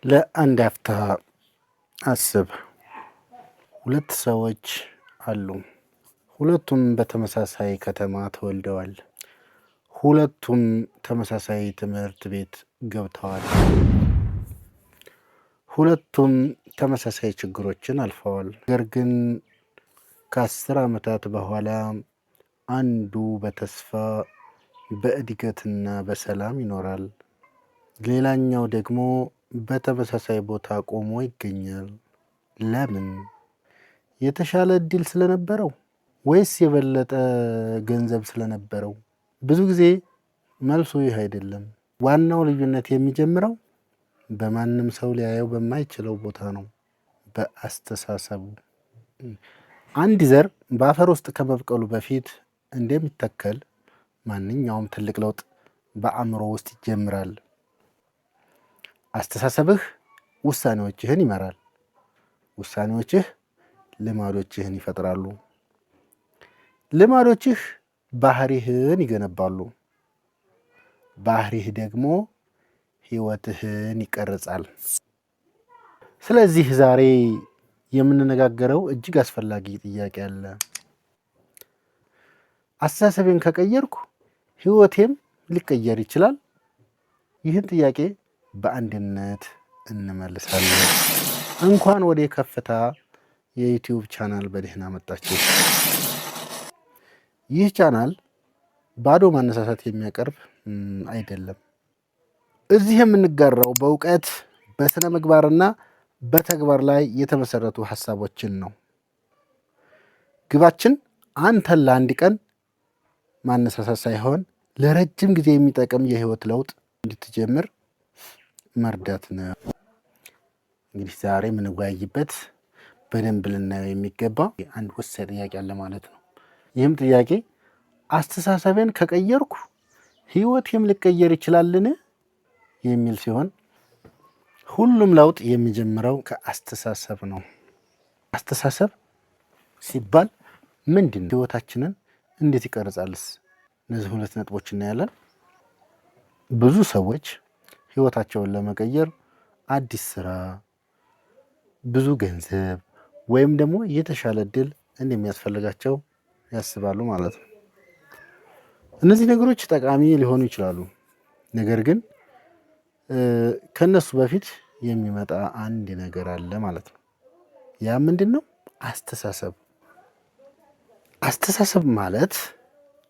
ለአንድ አፍታ አስብ። ሁለት ሰዎች አሉ። ሁለቱም በተመሳሳይ ከተማ ተወልደዋል። ሁለቱም ተመሳሳይ ትምህርት ቤት ገብተዋል። ሁለቱም ተመሳሳይ ችግሮችን አልፈዋል። ነገር ግን ከ10 ዓመታት በኋላ አንዱ በተስፋ በእድገትና በሰላም ይኖራል። ሌላኛው ደግሞ በተመሳሳይ ቦታ ቆሞ ይገኛል። ለምን? የተሻለ እድል ስለነበረው ወይስ የበለጠ ገንዘብ ስለነበረው? ብዙ ጊዜ መልሱ ይህ አይደለም። ዋናው ልዩነት የሚጀምረው በማንም ሰው ሊያየው በማይችለው ቦታ ነው፣ በአስተሳሰቡ። አንድ ዘር በአፈር ውስጥ ከመብቀሉ በፊት እንደሚተከል ማንኛውም ትልቅ ለውጥ በአእምሮ ውስጥ ይጀምራል። አስተሳሰብህ ውሳኔዎችህን ይመራል። ውሳኔዎችህ ልማዶችህን ይፈጥራሉ። ልማዶችህ ባህሪህን ይገነባሉ። ባህሪህ ደግሞ ህይወትህን ይቀርጻል። ስለዚህ ዛሬ የምንነጋገረው እጅግ አስፈላጊ ጥያቄ አለ። አስተሳሰቤን ከቀየርኩ ህይወቴም ሊቀየር ይችላል? ይህን ጥያቄ በአንድነት እንመልሳለን። እንኳን ወደ ከፍታ የዩቲዩብ ቻናል በደህና መጣችሁ። ይህ ቻናል ባዶ ማነሳሳት የሚያቀርብ አይደለም። እዚህ የምንጋራው በእውቀት በስነ ምግባርና በተግባር ላይ የተመሰረቱ ሀሳቦችን ነው። ግባችን አንተን ለአንድ ቀን ማነሳሳት ሳይሆን ለረጅም ጊዜ የሚጠቅም የህይወት ለውጥ እንድትጀምር መርዳት ነው። እንግዲህ ዛሬ የምንወያይበት በደንብ ልናየው የሚገባ አንድ ወሳኝ ጥያቄ አለ ማለት ነው። ይህም ጥያቄ አስተሳሰቤን ከቀየርኩ ህይወቴም ሊቀየር ይችላልን የሚል ሲሆን ሁሉም ለውጥ የሚጀምረው ከአስተሳሰብ ነው። አስተሳሰብ ሲባል ምንድን ነው? ህይወታችንን እንዴት ይቀርጻልስ? እነዚህ ሁለት ነጥቦች እናያለን። ብዙ ሰዎች ህይወታቸውን ለመቀየር አዲስ ስራ፣ ብዙ ገንዘብ ወይም ደግሞ የተሻለ እድል እንደሚያስፈልጋቸው ያስባሉ ማለት ነው። እነዚህ ነገሮች ጠቃሚ ሊሆኑ ይችላሉ። ነገር ግን ከነሱ በፊት የሚመጣ አንድ ነገር አለ ማለት ነው። ያ ምንድን ነው? አስተሳሰብ። አስተሳሰብ ማለት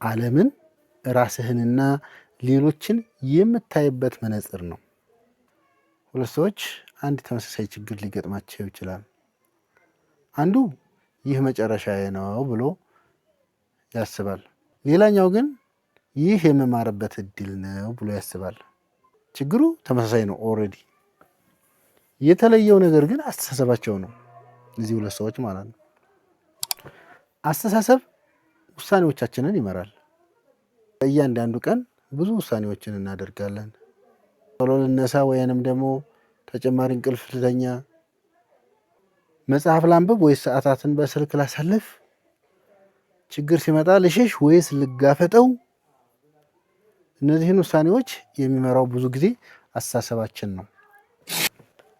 ዓለምን፣ ራስህንና ሌሎችን የምታይበት መነጽር ነው። ሁለት ሰዎች አንድ ተመሳሳይ ችግር ሊገጥማቸው ይችላል። አንዱ ይህ መጨረሻዬ ነው ብሎ ያስባል። ሌላኛው ግን ይህ የምማርበት እድል ነው ብሎ ያስባል። ችግሩ ተመሳሳይ ነው ኦልሬዲ። የተለየው ነገር ግን አስተሳሰባቸው ነው። እዚህ ሁለት ሰዎች ማለት ነው። አስተሳሰብ ውሳኔዎቻችንን ይመራል። በእያንዳንዱ ቀን ብዙ ውሳኔዎችን እናደርጋለን። ቶሎ ልነሳ ወይንም ደግሞ ተጨማሪ እንቅልፍ ልተኛ፣ መጽሐፍ ላንብብ ወይስ ሰዓታትን በስልክ ላሳልፍ፣ ችግር ሲመጣ ልሸሽ ወይስ ልጋፈጠው። እነዚህን ውሳኔዎች የሚመራው ብዙ ጊዜ አስተሳሰባችን ነው።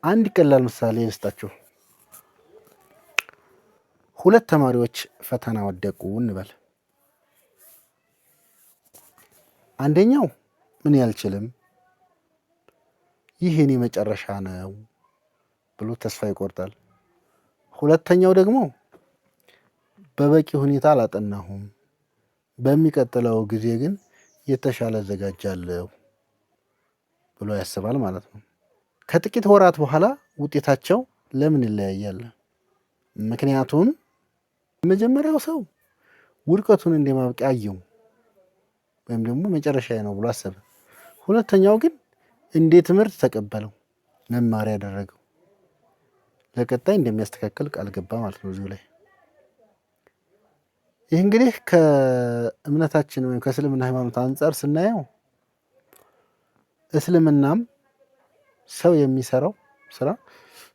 አንድ ቀላል ምሳሌ ልስጣችሁ። ሁለት ተማሪዎች ፈተና ወደቁ እንበል። አንደኛው እኔ አልችልም፣ ይህ የኔ መጨረሻ ነው ብሎ ተስፋ ይቆርጣል። ሁለተኛው ደግሞ በበቂ ሁኔታ አላጠናሁም፣ በሚቀጥለው ጊዜ ግን የተሻለ አዘጋጃለሁ ብሎ ያስባል ማለት ነው። ከጥቂት ወራት በኋላ ውጤታቸው ለምን ይለያያል? ምክንያቱም የመጀመሪያው ሰው ውድቀቱን እንደማብቂያ አየው ወይም ደግሞ መጨረሻዬ ነው ብሎ አሰበ። ሁለተኛው ግን እንደ ትምህርት ተቀበለው፣ መማሪያ ያደረገው፣ ለቀጣይ እንደሚያስተካክል ቃል ገባ ማለት ነው። እዚሁ ላይ ይህ እንግዲህ ከእምነታችን ወይም ከእስልምና ሃይማኖት አንጻር ስናየው እስልምናም ሰው የሚሰራው ስራ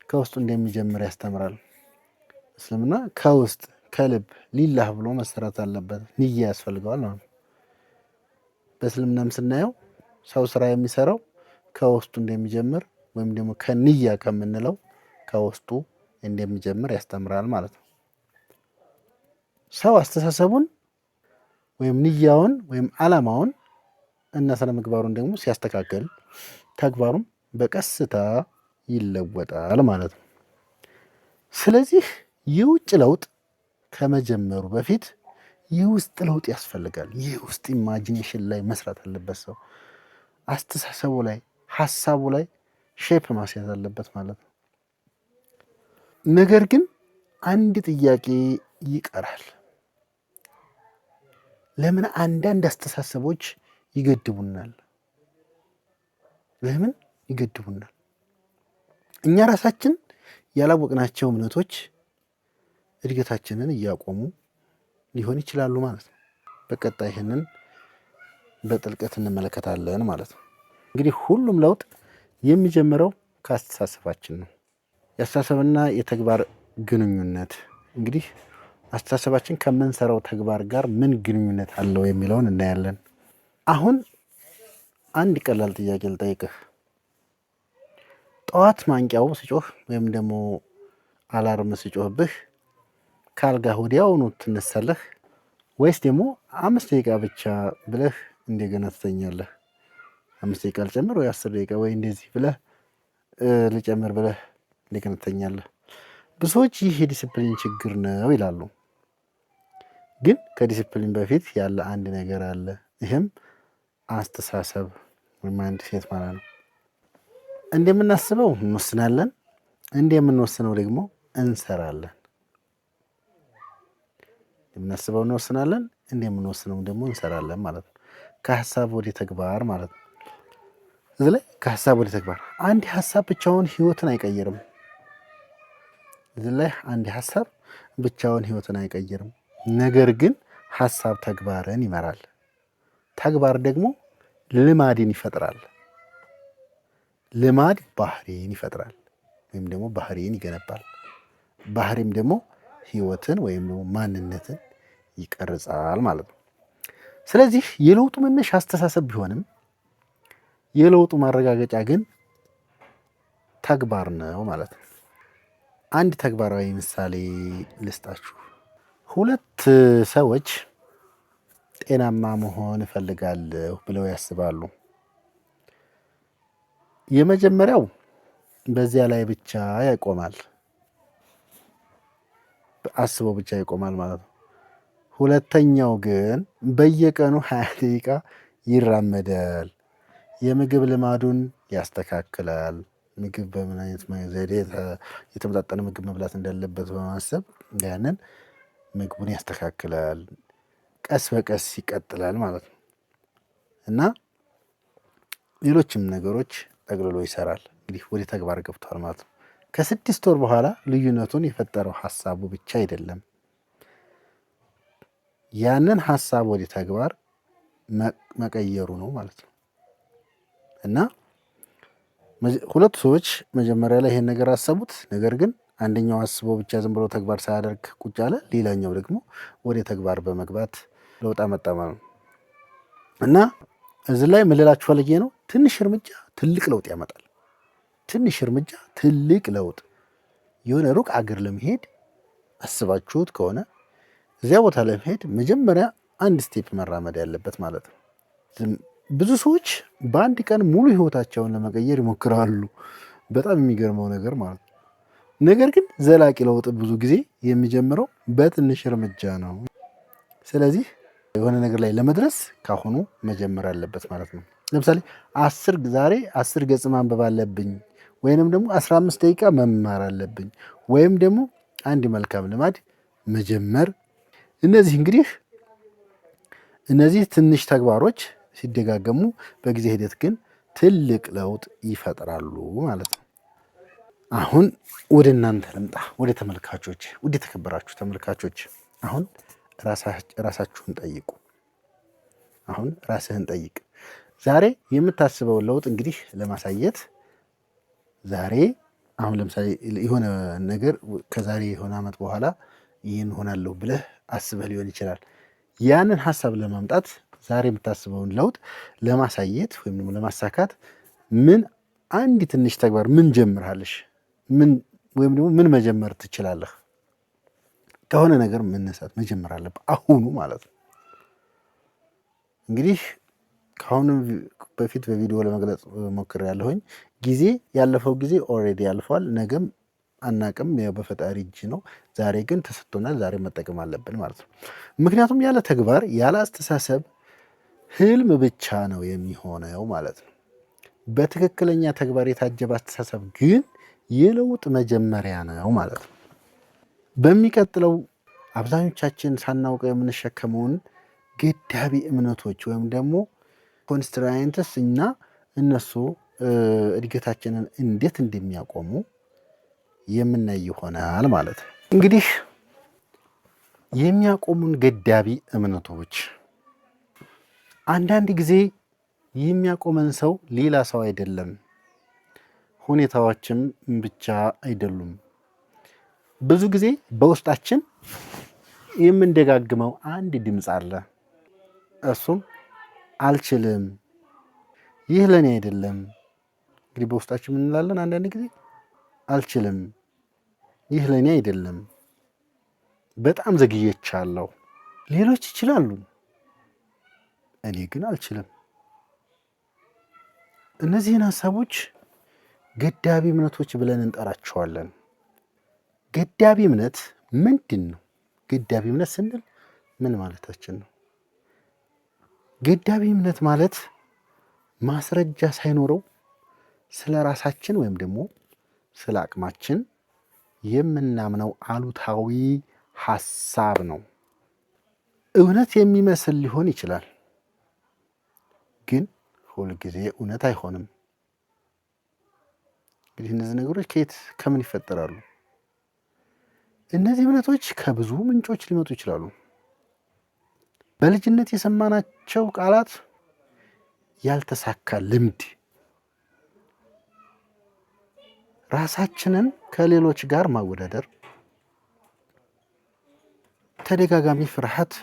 ከውስጡ እንደሚጀምር ያስተምራል። እስልምና ከውስጥ ከልብ ሊላህ ብሎ መሰራት አለበት፣ ንያ ያስፈልገዋል ማለት ነው። በእስልምናም ስናየው ሰው ስራ የሚሰራው ከውስጡ እንደሚጀምር ወይም ደግሞ ከንያ ከምንለው ከውስጡ እንደሚጀምር ያስተምራል ማለት ነው። ሰው አስተሳሰቡን ወይም ንያውን ወይም ዓላማውን እና ስነ ምግባሩን ደግሞ ሲያስተካከል ተግባሩም በቀስታ ይለወጣል ማለት ነው። ስለዚህ የውጭ ለውጥ ከመጀመሩ በፊት የውስጥ ለውጥ ያስፈልጋል። የውስጥ ኢማጂኔሽን ላይ መስራት አለበት ሰው። አስተሳሰቡ ላይ ሀሳቡ ላይ ሼፕ ማስያዝ አለበት ማለት ነው። ነገር ግን አንድ ጥያቄ ይቀራል። ለምን አንዳንድ አስተሳሰቦች ይገድቡናል? ለምን ይገድቡናል? እኛ ራሳችን ያላወቅናቸው እምነቶች እድገታችንን እያቆሙ ሊሆን ይችላሉ ማለት ነው። በቀጣይ ይህንን በጥልቀት እንመለከታለን ማለት ነው። እንግዲህ ሁሉም ለውጥ የሚጀምረው ከአስተሳሰባችን ነው። የአስተሳሰብና የተግባር ግንኙነት እንግዲህ አስተሳሰባችን ከምንሰራው ተግባር ጋር ምን ግንኙነት አለው የሚለውን እናያለን። አሁን አንድ ቀላል ጥያቄ ልጠይቅህ። ጠዋት ማንቂያው ሲጮህ ወይም ደግሞ አላርም ሲጮህብህ ካልጋህ ወዲያውኑ ትነሳለህ ወይስ ደግሞ 5 ደቂቃ ብቻ ብለህ እንደገና ትተኛለህ? 5 ደቂቃ ልጨምር ወይ 10 ደቂቃ ወይ እንደዚህ ብለህ ልጨምር ብለህ እንደገና ትተኛለህ? ብዙዎች ይህ የዲስፕሊን ችግር ነው ይላሉ። ግን ከዲስፕሊን በፊት ያለ አንድ ነገር አለ። ይህም አስተሳሰብ ወይም አንድ ሴት ማለት ነው። እንደምናስበው እንወስናለን፣ እንደምንወስነው ደግሞ እንሰራለን። እንደምናስበው እንወስናለን፣ እንደምንወስነው ደግሞ እንሰራለን ማለት ነው። ከሀሳብ ወደ ተግባር ማለት ነው። እዚህ ላይ ከሀሳብ ወደ ተግባር አንድ ሀሳብ ብቻውን ህይወትን አይቀይርም። እዚህ ላይ አንድ ሀሳብ ብቻውን ህይወትን አይቀይርም። ነገር ግን ሀሳብ ተግባርን ይመራል። ተግባር ደግሞ ልማድን ይፈጥራል። ልማድ ባህሪን ይፈጥራል ወይም ደግሞ ባህሪን ይገነባል። ባህሪም ደግሞ ህይወትን ወይም ደግሞ ማንነትን ይቀርጻል ማለት ነው። ስለዚህ የለውጡ መነሻ አስተሳሰብ ቢሆንም የለውጡ ማረጋገጫ ግን ተግባር ነው ማለት ነው። አንድ ተግባራዊ ምሳሌ ልስጣችሁ። 2 ሰዎች ጤናማ መሆን እፈልጋለሁ ብለው ያስባሉ። የመጀመሪያው በዚያ ላይ ብቻ ያቆማል፣ አስቦ ብቻ ይቆማል ማለት ነው። ሁለተኛው ግን በየቀኑ 20 ደቂቃ ይራመዳል፣ የምግብ ልማዱን ያስተካክላል። ምግብ በምን አይነት ዘዴ የተመጣጠነ ምግብ መብላት እንዳለበት በማሰብ ያንን ምግቡን ያስተካክላል። ቀስ በቀስ ይቀጥላል ማለት ነው እና ሌሎችም ነገሮች ጠቅልሎ ይሰራል። እንግዲህ ወደ ተግባር ገብቷል ማለት ነው። ከ6 ወር በኋላ ልዩነቱን የፈጠረው ሀሳቡ ብቻ አይደለም፣ ያንን ሀሳብ ወደ ተግባር መቀየሩ ነው ማለት ነው እና 2 ሰዎች መጀመሪያ ላይ ይሄን ነገር አሰቡት። ነገር ግን አንደኛው አስቦ ብቻ ዝም ብሎ ተግባር ሳያደርግ ቁጭ አለ። ሌላኛው ደግሞ ወደ ተግባር በመግባት ለውጥ አመጣ ማለት ነው እና እዚህ ላይ ምን ልላችሁ ፈልጌ ነው፣ ትንሽ እርምጃ ትልቅ ለውጥ ያመጣል። ትንሽ እርምጃ ትልቅ ለውጥ። የሆነ ሩቅ አገር ለመሄድ አስባችሁት ከሆነ እዚያ ቦታ ለመሄድ መጀመሪያ አንድ ስቴፕ መራመድ ያለበት ማለት ነው። ብዙ ሰዎች በአንድ ቀን ሙሉ ህይወታቸውን ለመቀየር ይሞክራሉ። በጣም የሚገርመው ነገር ማለት ነው። ነገር ግን ዘላቂ ለውጥ ብዙ ጊዜ የሚጀምረው በትንሽ እርምጃ ነው። ስለዚህ የሆነ ነገር ላይ ለመድረስ ካሁኑ መጀመር አለበት ማለት ነው። ለምሳሌ ዛሬ 10 ገጽ ማንበብ አለብኝ ወይንም ደግሞ 15 ደቂቃ መማር አለብኝ ወይም ደግሞ አንድ መልካም ልማድ መጀመር። እነዚህ ትንሽ ተግባሮች ሲደጋገሙ በጊዜ ሂደት ግን ትልቅ ለውጥ ይፈጥራሉ ማለት ነው። አሁን ወደ እናንተ ልምጣ፣ ወደ ተመልካቾች፣ ወደ ተከበራችሁ ተመልካቾች። አሁን ራሳችሁን ጠይቁ። አሁን ራስህን ጠይቅ። ዛሬ የምታስበውን ለውጥ እንግዲህ ለማሳየት ዛሬ አሁን ለምሳሌ የሆነ ነገር ከዛሬ የሆነ ዓመት በኋላ ይህን ሆናለሁ ብለህ አስበህ ሊሆን ይችላል። ያንን ሀሳብ ለማምጣት ዛሬ የምታስበውን ለውጥ ለማሳየት ወይም ደግሞ ለማሳካት ምን አንድ ትንሽ ተግባር ምን ጀምራለሽ? ምን ወይም ደግሞ ምን መጀመር ትችላለህ? ከሆነ ነገር መነሳት መጀመር አለብህ አሁኑ ማለት ነው። እንግዲህ ከአሁኑ በፊት በቪዲዮ ለመግለጽ ሞክሬያለሁኝ። ጊዜ ያለፈው ጊዜ ኦልሬዲ ያልፏል። ነገም አናቅም፣ ያው በፈጣሪ እጅ ነው። ዛሬ ግን ተሰጥቶናል። ዛሬ መጠቀም አለብን ማለት ነው። ምክንያቱም ያለ ተግባር ያለ አስተሳሰብ ህልም ብቻ ነው የሚሆነው ማለት ነው። በትክክለኛ ተግባር የታጀበ አስተሳሰብ ግን የለውጥ መጀመሪያ ነው ማለት ነው። በሚቀጥለው አብዛኞቻችን ሳናውቀው የምንሸከመውን ገዳቢ እምነቶች ወይም ደግሞ ኮንስትራይንትስ እና እነሱ እድገታችንን እንዴት እንደሚያቆሙ የምናይ ይሆናል ማለት ነው። እንግዲህ የሚያቆሙን ገዳቢ እምነቶች አንዳንድ ጊዜ የሚያቆመን ሰው ሌላ ሰው አይደለም፣ ሁኔታዎችም ብቻ አይደሉም። ብዙ ጊዜ በውስጣችን የምንደጋግመው አንድ ድምፅ አለ። እሱም አልችልም፣ ይህ ለእኔ አይደለም። እንግዲህ በውስጣችን ምን እንላለን? አንዳንድ ጊዜ አልችልም፣ ይህ ለእኔ አይደለም፣ በጣም ዘግይቻለሁ፣ ሌሎች ይችላሉ፣ እኔ ግን አልችልም። እነዚህን ሀሳቦች ገዳቢ እምነቶች ብለን እንጠራቸዋለን። ገዳቢ እምነት ምንድን ነው? ገዳቢ እምነት ስንል ምን ማለታችን ነው? ገዳቢ እምነት ማለት ማስረጃ ሳይኖረው ስለ ራሳችን ወይም ደግሞ ስለ አቅማችን የምናምነው አሉታዊ ሀሳብ ነው። እውነት የሚመስል ሊሆን ይችላል፣ ግን ሁልጊዜ እውነት አይሆንም። እንግዲህ እነዚህ ነገሮች ከምን ይፈጠራሉ? እነዚህ እምነቶች ከብዙ ምንጮች ሊመጡ ይችላሉ። በልጅነት የሰማናቸው ቃላት፣ ያልተሳካ ልምድ፣ ራሳችንን ከሌሎች ጋር ማወዳደር፣ ተደጋጋሚ ፍርሃት፣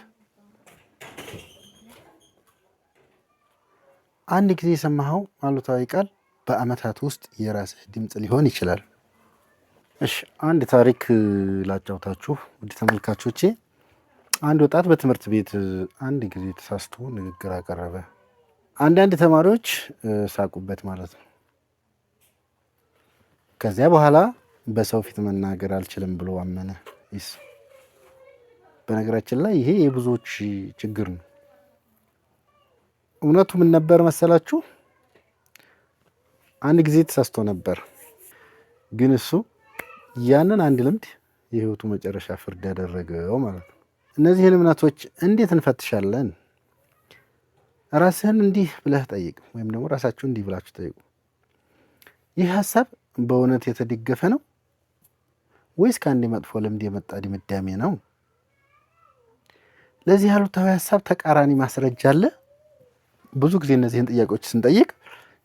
አንድ ጊዜ የሰማኸው አሉታዊ ቃል በዓመታት ውስጥ የራስህ ድምፅ ሊሆን ይችላል። እሺ፣ አንድ ታሪክ ላጫውታችሁ ውድ ተመልካቾቼ። አንድ ወጣት በትምህርት ቤት አንድ ጊዜ ተሳስቶ ንግግር አቀረበ። አንዳንድ ተማሪዎች ሳቁበት ማለት ነው። ከዚያ በኋላ በሰው ፊት መናገር አልችልም ብሎ አመነ። በነገራችን ላይ ይሄ የብዙዎች ችግር ነው። እውነቱ ምን ነበር መሰላችሁ? አንድ ጊዜ ተሳስቶ ነበር፣ ግን እሱ ያንን አንድ ልምድ የህይወቱ መጨረሻ ፍርድ ያደረገው ማለት ነው። እነዚህን እምነቶች እንዴት እንፈትሻለን? ራስህን እንዲህ ብለህ ጠይቅ፣ ወይም ደግሞ ራሳችሁ እንዲህ ብላችሁ ጠይቁ። ይህ ሀሳብ በእውነት የተደገፈ ነው ወይስ ከአንድ መጥፎ ልምድ የመጣ ድምዳሜ ነው? ለዚህ አሉታዊ ሀሳብ ተቃራኒ ማስረጃ አለ? ብዙ ጊዜ እነዚህን ጥያቄዎች ስንጠይቅ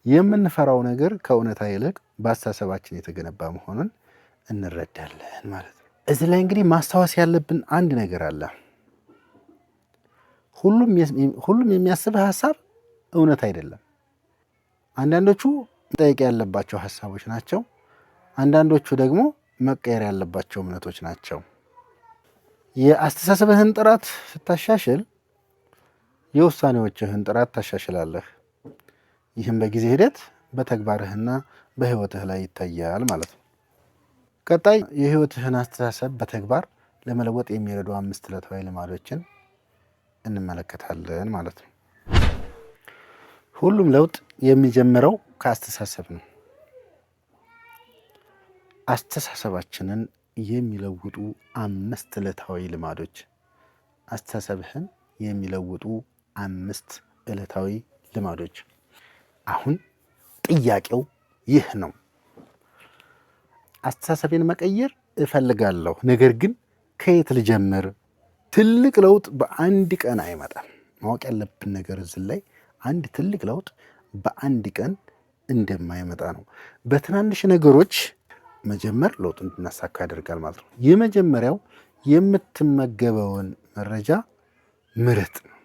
የምንፈራው ነገር ከእውነታ ይልቅ በአስተሳሰባችን የተገነባ መሆኑን እንረዳለን ማለት ነው። እዚህ ላይ እንግዲህ ማስታወስ ያለብን አንድ ነገር አለ። ሁሉም የሚያስብህ ሀሳብ እውነት አይደለም። አንዳንዶቹ መጠየቅ ያለባቸው ሀሳቦች ናቸው። አንዳንዶቹ ደግሞ መቀየር ያለባቸው እምነቶች ናቸው። የአስተሳሰብህን ጥራት ስታሻሽል የውሳኔዎችህን ጥራት ታሻሽላለህ። ይህም በጊዜ ሂደት በተግባርህና በህይወትህ ላይ ይታያል ማለት ነው። ቀጣይ የህይወትህን አስተሳሰብ በተግባር ለመለወጥ የሚረዱ 5 ዕለታዊ ልማዶችን እንመለከታለን ማለት ነው። ሁሉም ለውጥ የሚጀምረው ከአስተሳሰብ ነው። አስተሳሰባችንን የሚለውጡ 5 ዕለታዊ ልማዶች። አስተሳሰብህን የሚለውጡ 5 ዕለታዊ ልማዶች። አሁን ጥያቄው ይህ ነው። አስተሳሰቤን መቀየር እፈልጋለሁ፣ ነገር ግን ከየት ልጀምር? ትልቅ ለውጥ በአንድ ቀን አይመጣም። ማወቅ ያለብን ነገር እዚህ ላይ አንድ ትልቅ ለውጥ በአንድ ቀን እንደማይመጣ ነው። በትናንሽ ነገሮች መጀመር ለውጥ እንድናሳካ ያደርጋል ማለት ነው። የመጀመሪያው የምትመገበውን መረጃ ምረጥ ነው።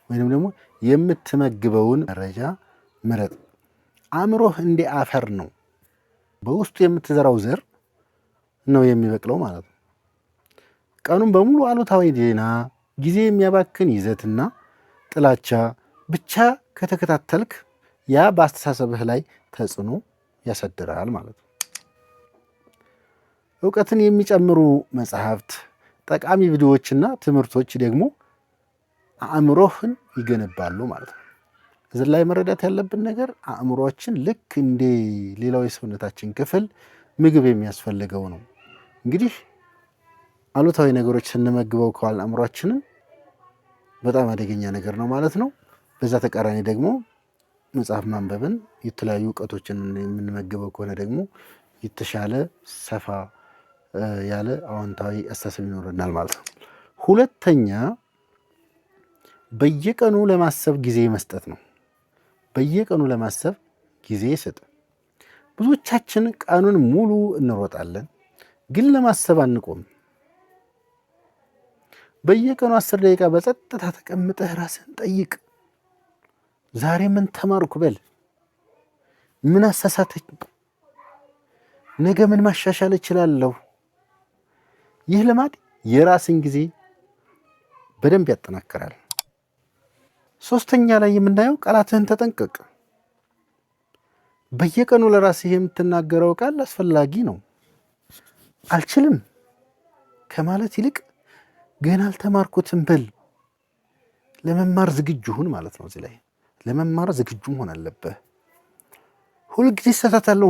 ወይንም ደግሞ የምትመግበውን መረጃ ምረጥ። አእምሮህ እንደ አፈር ነው። በውስጡ የምትዘራው ዘር ነው የሚበቅለው ማለት ነው። ቀኑን በሙሉ አሉታዊ ዜና፣ ጊዜ የሚያባክን ይዘትና ጥላቻ ብቻ ከተከታተልክ ያ በአስተሳሰብህ ላይ ተጽዕኖ ያሳድራል ማለት ነው። እውቀትን የሚጨምሩ መጽሐፍት፣ ጠቃሚ ቪዲዮዎችና ትምህርቶች ደግሞ አእምሮህን ይገነባሉ ማለት ነው። እዚህ ላይ መረዳት ያለብን ነገር አእምሮአችን ልክ እንደ ሌላው የሰውነታችን ክፍል ምግብ የሚያስፈልገው ነው። እንግዲህ አሉታዊ ነገሮች ስንመግበው ከዋል አእምሮአችንን በጣም አደገኛ ነገር ነው ማለት ነው። በዛ ተቃራኒ ደግሞ መጽሐፍ ማንበብን፣ የተለያዩ እውቀቶችን የምንመግበው ከሆነ ደግሞ የተሻለ ሰፋ ያለ አዎንታዊ አስተሳሰብ ይኖረናል ማለት ነው። ሁለተኛ በየቀኑ ለማሰብ ጊዜ መስጠት ነው። በየቀኑ ለማሰብ ጊዜ ስጥ። ብዙዎቻችን ቀኑን ሙሉ እንሮጣለን፣ ግን ለማሰብ አንቆም። በየቀኑ 10 ደቂቃ በጸጥታ ተቀምጠህ ራስህን ጠይቅ። ዛሬ ምን ተማርኩ በል። ምን አሳሳተኝ? ነገ ምን ማሻሻል እችላለሁ? ይህ ልማድ የራስን ጊዜ በደንብ ያጠናክራል። ሶስተኛ ላይ የምናየው ቃላትህን ተጠንቀቅ። በየቀኑ ለራስህ የምትናገረው ቃል አስፈላጊ ነው። አልችልም ከማለት ይልቅ ገና አልተማርኩትም በል። ለመማር ዝግጁ ሁን ማለት ነው። እዚህ ላይ ለመማር ዝግጁ መሆን አለብህ። ሁልጊዜ እሳሳታለሁ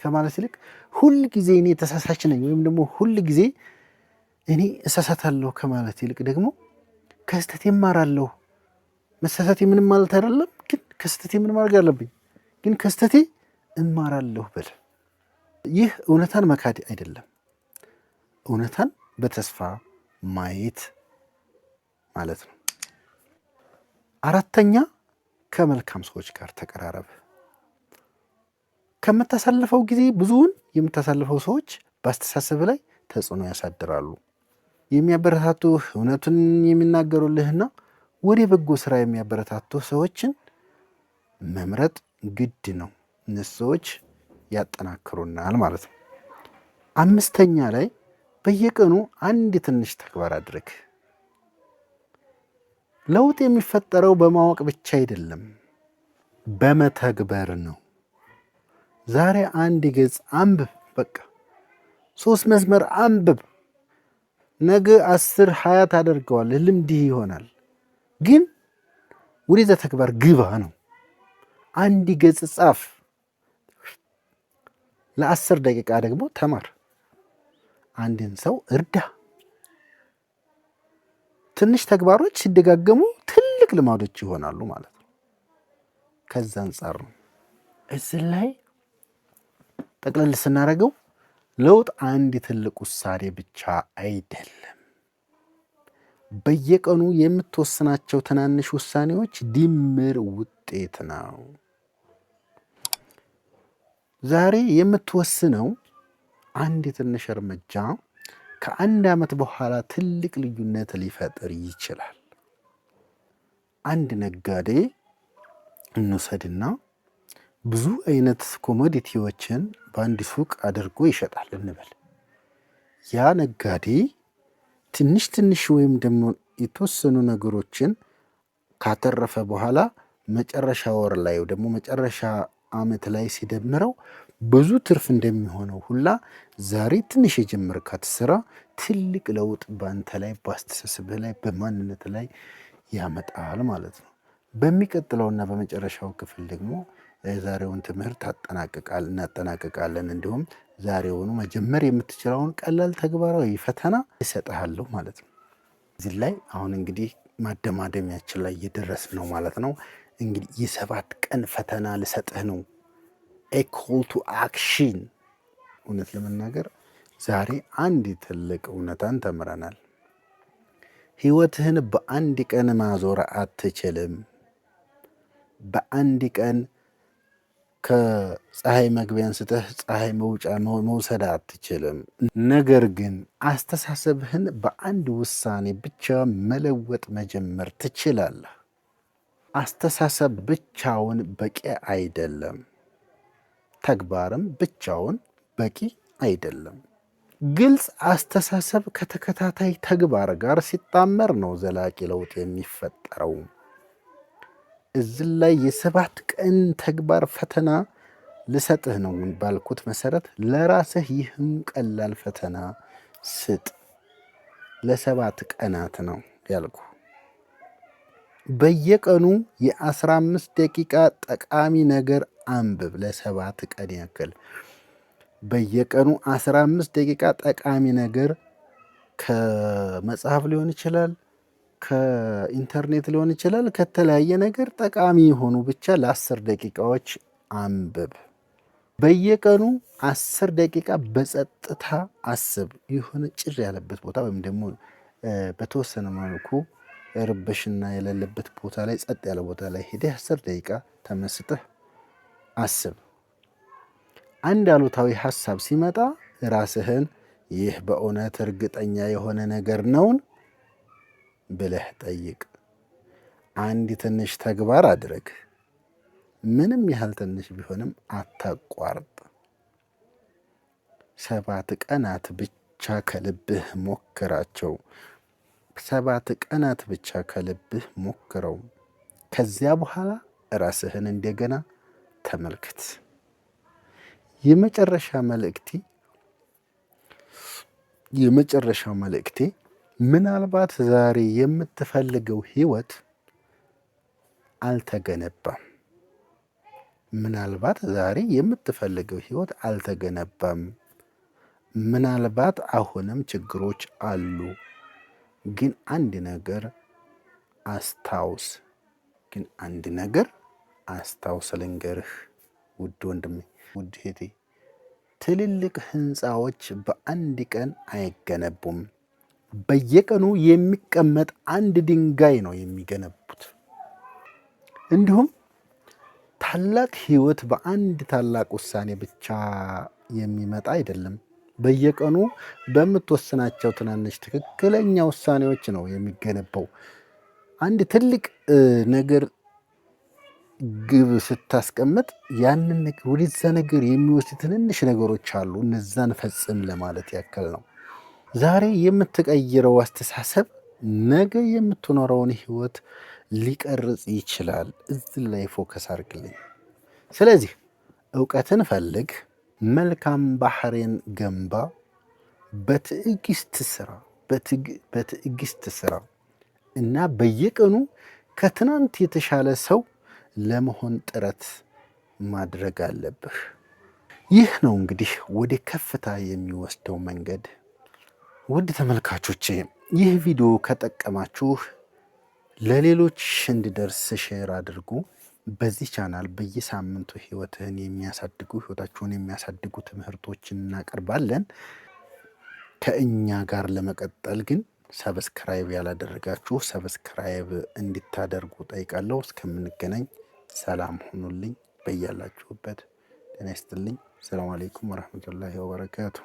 ከማለት ይልቅ ሁልጊዜ እኔ ተሳሳች ነኝ ወይም ደግሞ ሁልጊዜ እኔ እሳሳታለሁ ከማለት ይልቅ ደግሞ ከስተቴ እማራለሁ። መሳሳቴ ምንም ማለት አይደለም፣ ግን ከስተቴ ምን ማድረግ አለብኝ? ግን ከስተቴ እማራለሁ በል። ይህ እውነታን መካድ አይደለም፣ እውነታን በተስፋ ማየት ማለት ነው። አራተኛ ከመልካም ሰዎች ጋር ተቀራረብ። ከምታሳልፈው ጊዜ ብዙውን የምታሳልፈው ሰዎች በአስተሳሰብ ላይ ተጽዕኖ ያሳድራሉ። የሚያበረታቱህ፣ እውነቱን የሚናገሩልህና ወደ በጎ ስራ የሚያበረታቱ ሰዎችን መምረጥ ግድ ነው። እነሱ ሰዎች ያጠናክሩናል ማለት ነው። አምስተኛ ላይ በየቀኑ አንድ ትንሽ ተግባር አድርግ። ለውጥ የሚፈጠረው በማወቅ ብቻ አይደለም፣ በመተግበር ነው። ዛሬ አንድ ገጽ አንብብ፣ በቃ 3 መስመር አንብብ። ነገ 10 20 ታደርገዋለህ፣ ልምድህ ይሆናል። ግን ወደዛ ተግባር ግባ ነው። አንድ ገጽ ጻፍ፣ ለ10 ደቂቃ ደግሞ ተማር። አንድን ሰው እርዳ። ትንሽ ተግባሮች ሲደጋገሙ ትልቅ ልማዶች ይሆናሉ ማለት ነው። ከዛ አንጻር ነው እዚህ ላይ ጠቅለል ስናደርገው ለውጥ አንድ ትልቅ ውሳኔ ብቻ አይደለም። በየቀኑ የምትወስናቸው ትናንሽ ውሳኔዎች ድምር ውጤት ነው። ዛሬ የምትወስነው አንድ ትንሽ እርምጃ ከ1 ዓመት በኋላ ትልቅ ልዩነት ሊፈጥር ይችላል። አንድ ነጋዴ እንውሰድና ብዙ አይነት ኮሞዲቲዎችን በአንድ ሱቅ አድርጎ ይሸጣል እንበል። ያ ነጋዴ ትንሽ ትንሽ ወይም ደግሞ የተወሰኑ ነገሮችን ካተረፈ በኋላ መጨረሻ ወር ላይ ደግሞ መጨረሻ ዓመት ላይ ሲደምረው ብዙ ትርፍ እንደሚሆነው ሁላ ዛሬ ትንሽ የጀመርካት ስራ ትልቅ ለውጥ በአንተ ላይ፣ በአስተሳሰብህ ላይ፣ በማንነት ላይ ያመጣል ማለት ነው። በሚቀጥለውና በመጨረሻው ክፍል ደግሞ የዛሬውን ትምህርት እናጠናቅቃለን። እንዲሁም ዛሬውኑ መጀመር የምትችለውን ቀላል ተግባራዊ ፈተና እሰጥሃለሁ ማለት ነው። እዚህ ላይ አሁን እንግዲህ ማደማደሚያችን ላይ እየደረስን ነው ማለት ነው። እንግዲህ የ7 ቀን ፈተና ልሰጥህ ነው። ኤ ኮል ቱ አክሽን። እውነት ለመናገር ዛሬ አንድ ትልቅ እውነታን ተምረናል። ህይወትህን በአንድ ቀን ማዞር አትችልም። በአንድ ቀን ከፀሐይ መግቢያ አንስተህ ፀሐይ መውጫ መውሰድ አትችልም። ነገር ግን አስተሳሰብህን በአንድ ውሳኔ ብቻ መለወጥ መጀመር ትችላለህ። አስተሳሰብ ብቻውን በቂ አይደለም። ተግባርም ብቻውን በቂ አይደለም። ግልጽ አስተሳሰብ ከተከታታይ ተግባር ጋር ሲጣመር ነው ዘላቂ ለውጥ የሚፈጠረው። እዚህ ላይ የ7 ቀን ተግባር ፈተና ልሰጥህ ነው ባልኩት መሰረት ለራስህ ይህን ቀላል ፈተና ስጥ። ለ7 ቀናት ነው ያልኩ። በየቀኑ የ15 ደቂቃ ጠቃሚ ነገር አንብብ። ለ7 ቀን ያክል በየቀኑ 15 ደቂቃ ጠቃሚ ነገር ከመጽሐፍ ሊሆን ይችላል፣ ከኢንተርኔት ሊሆን ይችላል፣ ከተለያየ ነገር ጠቃሚ የሆኑ ብቻ ለ10 ደቂቃዎች አንብብ። በየቀኑ 10 ደቂቃ በጸጥታ አስብ። የሆነ ጭር ያለበት ቦታ ወይም ደግሞ በተወሰነ መልኩ ርብሽና የሌለበት ቦታ ላይ፣ ጸጥ ያለ ቦታ ላይ ሄደህ 10 ደቂቃ ተመስጠህ አስብ። አንድ አሉታዊ ሐሳብ ሲመጣ ራስህን ይህ በእውነት እርግጠኛ የሆነ ነገር ነውን ብለህ ጠይቅ። አንድ ትንሽ ተግባር አድርግ። ምንም ያህል ትንሽ ቢሆንም አታቋርጥ። 7 ቀናት ብቻ ከልብህ ሞክራቸው። 7 ቀናት ብቻ ከልብህ ሞክረው። ከዚያ በኋላ ራስህን እንደገና ተመልከት። የመጨረሻው መልእክቴ ምናልባት ዛሬ የምትፈልገው ህይወት አልተገነባም። ምናልባት ዛሬ የምትፈልገው ህይወት አልተገነባም። ምናልባት አሁንም ችግሮች አሉ። ግን አንድ ነገር አስታውስ ልንገርህ ውድ ወንድሜ፣ ውድ እህቴ፣ ትልልቅ ህንፃዎች በአንድ ቀን አይገነቡም። በየቀኑ የሚቀመጥ አንድ ድንጋይ ነው የሚገነቡት። እንዲሁም ታላቅ ህይወት በአንድ ታላቅ ውሳኔ ብቻ የሚመጣ አይደለም። በየቀኑ በምትወስናቸው ትናንሽ ትክክለኛ ውሳኔዎች ነው የሚገነባው። አንድ ትልቅ ነገር ግብ ስታስቀምጥ ያንን ነገር ወደዛ ነገር የሚወስድ ትንንሽ ነገሮች አሉ። እነዛን ፈጽም ለማለት ያክል ነው። ዛሬ የምትቀይረው አስተሳሰብ ነገ የምትኖረውን ህይወት ሊቀርጽ ይችላል። እዚህ ላይ ፎከስ አድርግልኝ። ስለዚህ እውቀትን ፈልግ፣ መልካም ባህሪን ገንባ፣ በትዕግስት ስራ እና በየቀኑ ከትናንት የተሻለ ሰው ለመሆን ጥረት ማድረግ አለብህ። ይህ ነው እንግዲህ ወደ ከፍታ የሚወስደው መንገድ። ውድ ተመልካቾቼ ይህ ቪዲዮ ከጠቀማችሁ ለሌሎች እንዲደርስ ሼር አድርጉ። በዚህ ቻናል በየሳምንቱ ህይወታችሁን የሚያሳድጉ ትምህርቶችን እናቀርባለን። ከእኛ ጋር ለመቀጠል ግን ሰብስክራይብ ያላደረጋችሁ ሰብስክራይብ እንድታደርጉ ጠይቃለሁ። እስከምንገናኝ ሰላም ሁኑልኝ። በያላችሁበት ጤና ይስጥልኝ። ሰላም አለይኩም ወራህመቱላሂ ወበረካቱ።